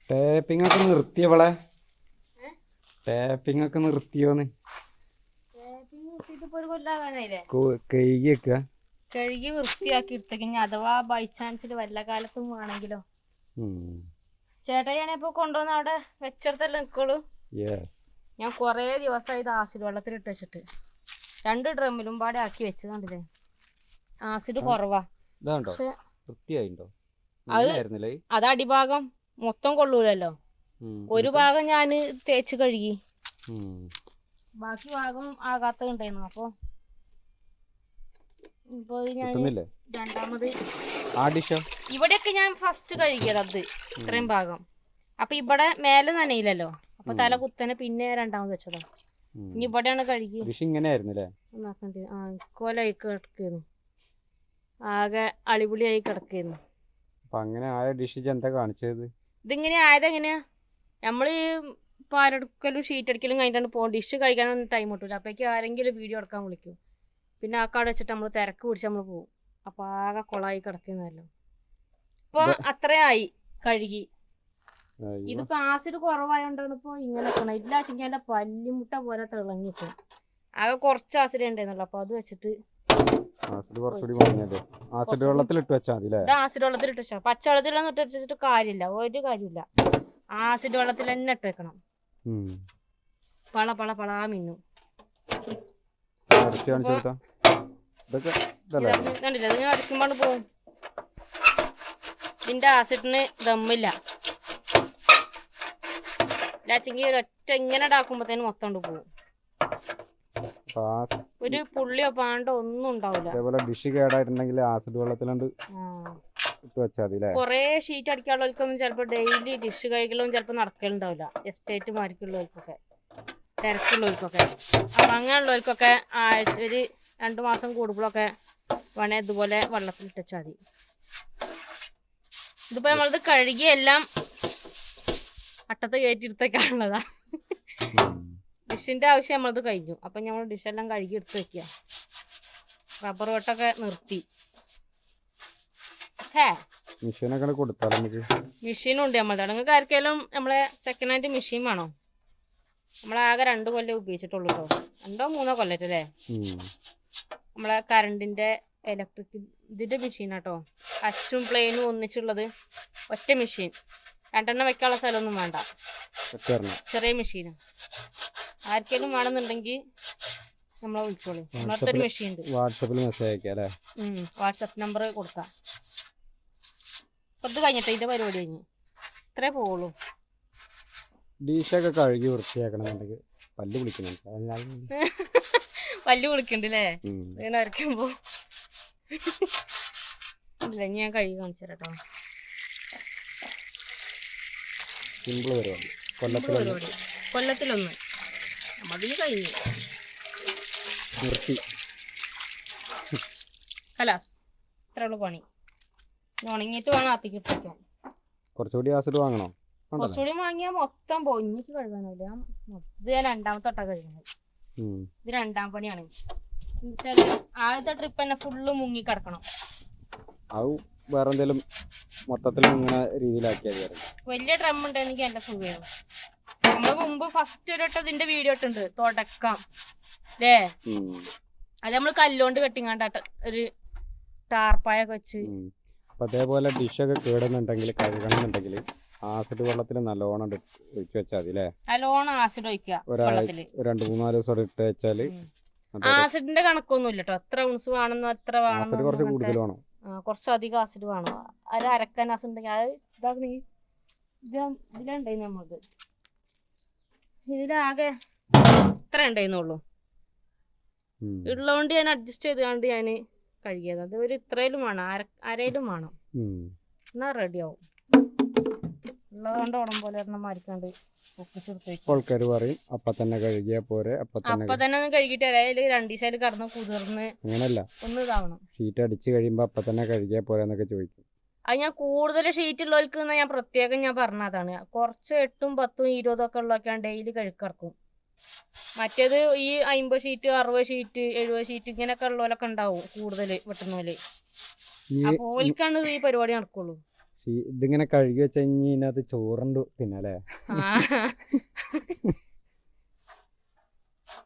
Tapping ഒക്കെ നിർത്തിയവളെ tapping ഒക്കെ നിർത്തിയോന്ന് കഴുകി വെക്കുക കഴുകി വൃത്തിയാക്കി എടുത്തേക്ക് അഥവാ ബൈ ചാൻസിൽ വല്ല കാലത്തും വേണമെങ്കിലോ ചേട്ടായിയാണെ ഇപ്പൊ കൊണ്ടുവന്ന് അവിടെ വെച്ചെടുത്തല്ലേ നിക്കോളൂ. ഞാൻ കൊറേ ദിവസമായി ഇത് ആസിഡ് വെള്ളത്തിൽ ഇട്ട് വെച്ചിട്ട് 2 ഡ്രമ്മിലും പാടെ ആക്കി വെച്ചതാണ്ടില്ലേ. ആസിഡ് കുറവാ. അത് അടിഭാഗം മൊത്തം കൊള്ളൂലല്ലോ. ഒരു ഭാഗം ഞാന് തേച്ച് കഴുകി, ബാക്കി ഭാഗം ആകാത്തുണ്ടായിരുന്നു. അപ്പൊ ഇപ്പൊ ഞാൻ രണ്ടാമത് ഇവിടെയൊക്കെ ഞാൻ ഫസ്റ്റ് കഴുകിയത് അത് ഇത്രയും ഭാഗം. അപ്പൊ ഇവിടെ മേലെ നനയില്ലല്ലോ, അപ്പൊ തല കുത്തനെ പിന്നെ രണ്ടാമത് വെച്ചതാ. ഇനി ഇവിടെയാണ് കഴുകി കോലായി കിടക്കുന്നു, ആകെ അടിപൊളിയായി കിടക്കുന്നു. ഇതിങ്ങനെ ആയതെങ്ങനെയാ? നമ്മള് പാലെടുക്കലും ഷീറ്റ് അടിക്കലും കഴിഞ്ഞിട്ടാണ് പോകും. ഡിഷ് കഴിക്കാനൊന്നും ടൈം കിട്ടൂല. അപ്പോഴേക്കും ആരെങ്കിലും വീഡിയോ എടുക്കാൻ വിളിക്കും. പിന്നെ ആ കാട് വെച്ചിട്ട് നമ്മൾ തിരക്ക് പിടിച്ച് നമ്മൾ പോകും. അപ്പൊ ആകെ കൊളായി കിടക്കുന്നല്ലോ. ഇപ്പൊ അത്രയായി കഴുകി. ഇതിപ്പോ ആസിഡ് കുറവായോണ്ടാണ് ഇപ്പൊ ഇങ്ങനെ നിൽക്കണം. ഇല്ലാച്ചെങ്കിൽ എന്റെ പല്ലിമുട്ട പോലെ തിളങ്ങിപ്പോ. ആകെ കുറച്ച് ആസിഡ് ഉണ്ടായിരുന്നല്ലോ, അപ്പൊ അത് വെച്ചിട്ട് ആസിഡ് വെള്ളത്തിലിട്ട് വെച്ചാ പച്ചവെള്ളത്തിലൊന്നും ഇട്ട് വെച്ചിട്ട് കാര്യമില്ല, ഒരു കാര്യമില്ല. ആസിഡ് വെള്ളത്തിൽ തന്നെ ഇട്ട് വെക്കണം. പള പള പളാ മിന്നും. കണ്ടില്ല, ഇതിങ്ങനെ അടിക്കുമ്പോണ്ട് പോവും. ഇതിന്റെ ആസിഡിന് ദമ്മില്ല. ഇല്ലാച്ചെങ്കിൽ ഒരൊറ്റ ഇങ്ങനെ ഇടാക്കുമ്പോഴത്തേന് മൊത്തം കൊണ്ട് പോകും. ഒരു പുള്ളിയോ പാണ്ടോ ഒന്നും ഉണ്ടാവില്ല. ഡിഷ് കേടായിട്ടുണ്ടെങ്കിൽ ആസിഡ് വെള്ളത്തിലുണ്ട് കൊറേ ഷീറ്റ് അടിക്കാനുള്ളവർക്കൊന്നും ചിലപ്പോ ഡെയിലി ഡിഷ് കഴുകലൊന്നും ചിലപ്പോ നടക്കലുണ്ടാവില്ല. എസ്റ്റേറ്റ് മാരിക്കുള്ളവർക്കൊക്കെ തിരക്കുള്ളവർക്കൊക്കെ. അപ്പൊ അങ്ങനെയുള്ളവർക്കൊക്കെ ആഴ്ച ഒരു 2 മാസം കൂടുമ്പോഴൊക്കെ വേണേ ഇതുപോലെ വെള്ളത്തിലിട്ടാൽ മതി. ഇതിപ്പോ നമ്മളത് കഴുകി എല്ലാം അട്ടത്ത് കയറ്റിയെടുത്തേക്കാനുള്ളതാ. ഡിഷിന്റെ ആവശ്യം നമ്മളത് കഴിഞ്ഞു. അപ്പൊ നമ്മൾ ഡിഷെല്ലാം കഴുകി എടുത്ത് വെക്കുക. റബ്ബർ വെട്ടൊക്കെ നിർത്തി. മെഷീനുണ്ട് നമ്മളത്. നിങ്ങൾക്ക് ആർക്കെങ്കിലും നമ്മളെ സെക്കൻഡ് ഹാൻഡ് മെഷീൻ വേണോ? നമ്മളാകെ 2 കൊല്ലം ഉപയോഗിച്ചിട്ടുള്ളൂ കേട്ടോ. 2 3 കൊല്ലറ്റല്ലേ. നമ്മളെ കറണ്ടിന്റെ ഇലക്ട്രിക് ഇതിന്റെ മെഷീനാട്ടോ. അച്ചും പ്ലെയിനും ഒന്നിച്ചുള്ളത് ഒറ്റ മെഷീൻ. 2 എണ്ണം വെക്കാനുള്ള സ്ഥലമൊന്നും വേണ്ട. ചെറിയ മെഷീന്. ആർക്കെങ്കിലും വേണമെന്നുണ്ടെങ്കിൽ നമ്മളെ വിളിച്ചോളൂ. നമ്മളടുത്തൊരു മെഷീൻ ഉണ്ട്. വാട്സപ്പ് നമ്പർ കൊടുക്കാം. ഇത് കഴിഞ്ഞിട്ട് ഇതിന്റെ പരിപാടി കഴിഞ്ഞു. ഇത്രേ പോവുള്ളൂ. ഡിഷൊക്കെ കഴുകി വൃത്തിയാക്കണമെന്നുണ്ടെങ്കിൽ പല്ല് വിളിക്കുന്നുണ്ട്. പല്ല് വിളിക്കണ്ടല്ലേ ഇങ്ങനെ അരക്കുമ്പോ? ഇല്ല, ഞാൻ കഴുകി കാണിച്ചു തരാട്ടോ. സിമ്പിൾ പരിപാടി. കൊല്ലത്തിലൊന്ന് അതിന് കഴിഞ്ഞു നിർത്തി. കലാസ് ഇത്രയുള്ളൂ പണി. ഉണങ്ങിയിട്ട് വേണം അത്തിക്ക് ഇട്ടിരിക്കാൻ. കുറച്ചുകൂടി ആസിഡ് വാങ്ങണോ? കുറച്ചുകൂടി വാങ്ങിയാൽ മൊത്തം പൊന്നിക്ക് കഴുകാനില്ല. ഇത് ഞാൻ 2ാമത്തെ വട്ടം കഴുകുന്നത്. ഇത് 2ാം പണിയാണ്. എന്നുവെച്ചാല് ആദ്യത്തെ ട്രിപ്പ് തന്നെ ഫുള്ള് മുങ്ങി കിടക്കണം. വേറെ എന്തെങ്കിലും മൊത്തത്തിൽ ഇങ്ങനെ രീതിയിലാക്കിയാൽ വലിയ ഡ്രം ഉണ്ടെങ്കിൽ എന്റെ സുഖമാണ്. നമ്മള് മുമ്പ് ഫസ്റ്റ് ഒരു വട്ടം ഇതിന്റെ വീഡിയോ ഇട്ടുണ്ട്, തുടക്കം അല്ലേ? അത് നമ്മള് കല്ലുകൊണ്ട് കെട്ടിങ്ങാണ്ട ഒരു ടാർപ്പായൊക്കെ വെച്ച്. അതേപോലെ ഡിഷൊക്കെ കേടുന്നുണ്ടെങ്കിൽ കഴുകണമെന്നുണ്ടെങ്കിൽ ആസിഡ് വെള്ളത്തിൽ നല്ലോണം ഒഴിച്ചു വെച്ചാൽ മതി അല്ലേ? നല്ലോണം ആസിഡ് ഒഴിക്കുക. 2-3 ദിവസം ഇട്ട് വെച്ചാല് ആസിഡിന്റെ കണക്കൊന്നും ഇല്ല കേട്ടോ. എത്ര ഔൺസ് വേണമെന്നോ എത്ര വേണമെന്നോ കുറച്ച് കൂടുതൽ വേണം. കുറച്ചധികം ആസിഡ് വേണം. ഒരു അരക്കാൻ ആസിഡ് ഉണ്ടെങ്കിൽ അത് ഇതാക്കണെങ്കിൽ ഇതിലുണ്ടായിരുന്നു നമ്മൾക്ക്. ഇതിലാകെ ഇത്ര ഉണ്ടായിരുന്നുള്ളൂ. ഉള്ളതുകൊണ്ട് ഞാൻ അഡ്ജസ്റ്റ് ചെയ്തുകൊണ്ട് ഞാൻ കഴുകിയത്. അത് ഒരു ഇത്രയിലും വേണം, അരയിലും വേണം, എന്നാ റെഡിയാവും. ഉള്ളതുകൊണ്ട് ഓണം പോലെ ഒരെണ്ണം മാറിക്കാണ്ട് ആൾക്കാര് പറയും അപ്പൊ തന്നെ കഴുകിയാ പോരെ. അപ്പൊ തന്നെ ഒന്ന് കഴുകിട്ട് അതായത് 2 ദിവസം കടന്ന് കുതിർന്ന് അങ്ങനല്ല, ഒന്ന് ഇതാവണം. ഷീറ്റ് അടിച്ച് കഴിയുമ്പോ അപ്പൊ തന്നെ കഴുകിയാ പോരെന്നൊക്കെ ചോദിക്കും. അത് ഞാൻ കൂടുതൽ ഷീറ്റ് ഉള്ളവർക്ക് ഞാൻ പ്രത്യേകം ഞാൻ പറഞ്ഞതാണ്. കുറച്ച് 8, 10, 20 ഒക്കെ ഉള്ളതൊക്കെ ഡെയിലി കഴുക്കിറക്കും. മറ്റേത് ഈ 50 ഷീറ്റ് 60 ഷീറ്റ് 70 ഷീറ്റ് ഇങ്ങനെയൊക്കെ ഉള്ളവരൊക്കെ ഉണ്ടാവും കൂടുതൽ വെട്ടുന്നോല്. അപ്പൊ ഓൽക്കാണ് ഈ പരിപാടി നടക്കുള്ളൂ. ഇതിങ്ങനെ കഴുകി വെച്ച് കഴിഞ്ഞാൽ ഇതിനകത്ത് ചോറുണ്ട് തിന്നല്ലേ.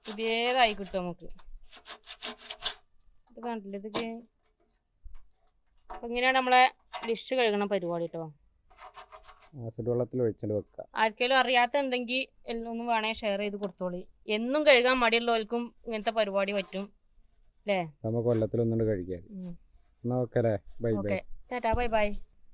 പുതിയതായി കിട്ടും നമുക്ക്. ഇത് കണ്ടില്ല ഇത്. അപ്പൊ ഇങ്ങനെയാണ് നമ്മളെ ഡിഷ് കഴുകണ പരിപാടി കേട്ടോ. ആസിഡ് വെള്ളത്തിൽ ഒഴിച്ചിട്ട് വെക്കുക. ആർക്കെങ്കിലും അറിയാത്തുണ്ടെങ്കിൽ ഒന്നും വേണമെങ്കിൽ ഷെയർ ചെയ്ത് കൊടുത്തോളി. എന്നും കഴുകാൻ മടിയുള്ളവർക്കും ഇങ്ങനത്തെ പരിപാടി പറ്റും അല്ലേ. നമുക്ക് കൊല്ലത്തിൽ ഒന്നുകൊണ്ട് കഴിക്കാൻ. എന്നാ ഓക്കെ അല്ലേ. Bye bye. Tata bye bye.